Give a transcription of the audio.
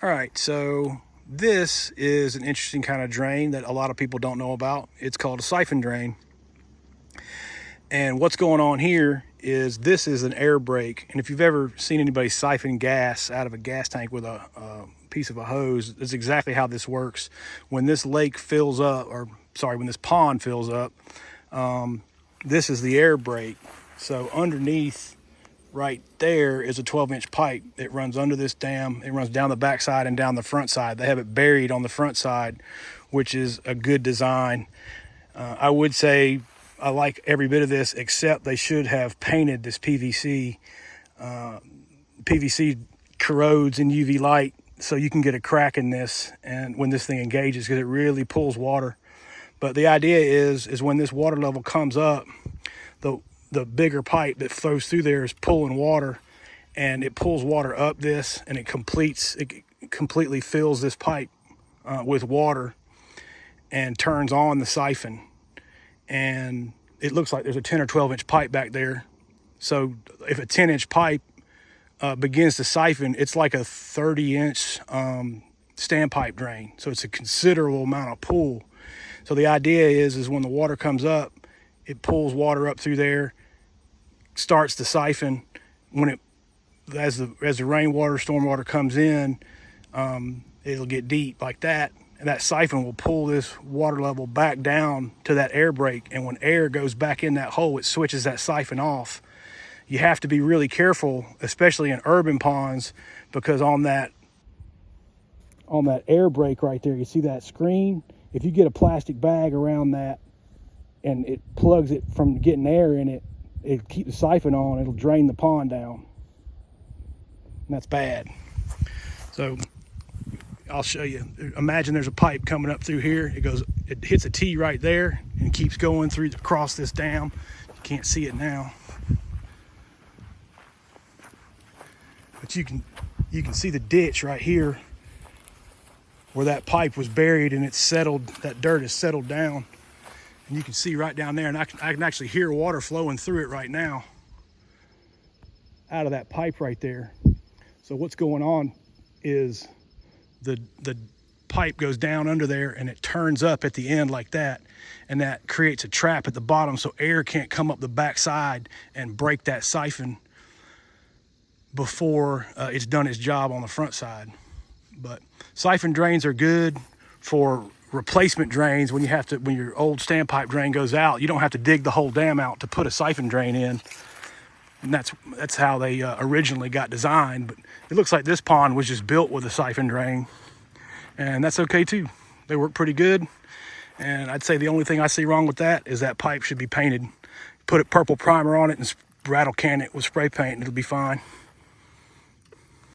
All right, so this is an interesting kind of drain that a lot of people don't know about. It's called a siphon drain. And what's going on here is this is an air brake. And if you've ever seen anybody siphon gas out of a gas tank with a piece of a hose, that's exactly how this works. When this lake fills up, or sorry, when this pond fills up, this is the air brake. So underneath right there is a 12-inch pipe. It runs under this dam. It runs down the back side and down the front side. They have it buried on the front side, which is a good design. I would say I like every bit of this, except they should have painted this PVC. PVC corrodes in UV light, so you can get a crack in this and when this thing engages, because it really pulls water. But the idea is when this water level comes up, the bigger pipe that flows through there is pulling water, and it pulls water up this, and it completely fills this pipe with water and turns on the siphon. And it looks like there's a 10 or 12-inch pipe back there. So if a 10-inch pipe begins to siphon, it's like a 30-inch standpipe drain. So it's a considerable amount of pull. So the idea is when the water comes up, it pulls water up through there, starts the siphon. As the rainwater, stormwater comes in, it'll get deep like that. And that siphon will pull this water level back down to that air brake. And when air goes back in that hole, it switches that siphon off. You have to be really careful, especially in urban ponds, because on that air brake right there, you see that screen? If you get a plastic bag around that and it plugs it from getting air in it, it'll keep the siphon on, it'll drain the pond down. And that's bad. So I'll show you. Imagine there's a pipe coming up through here. It hits a T right there and keeps going across this dam. You can't see it now, but you can see the ditch right here where that pipe was buried, and it's settled. That dirt is settled down, and you can see right down there. And I can actually hear water flowing through it right now, out of that pipe right there. So what's going on is the pipe goes down under there, and it turns up at the end like that, and that creates a trap at the bottom, so air can't come up the backside and break that siphon before it's done its job on the front side. But siphon drains are good for replacement drains. When your old standpipe drain goes out, you don't have to dig the whole dam out to put a siphon drain in. And that's how they originally got designed. But it looks like this pond was just built with a siphon drain, and that's okay too. They work pretty good. And I'd say the only thing I see wrong with that is that pipe should be painted. Put a purple primer on it and rattle can it with spray paint, and it'll be fine.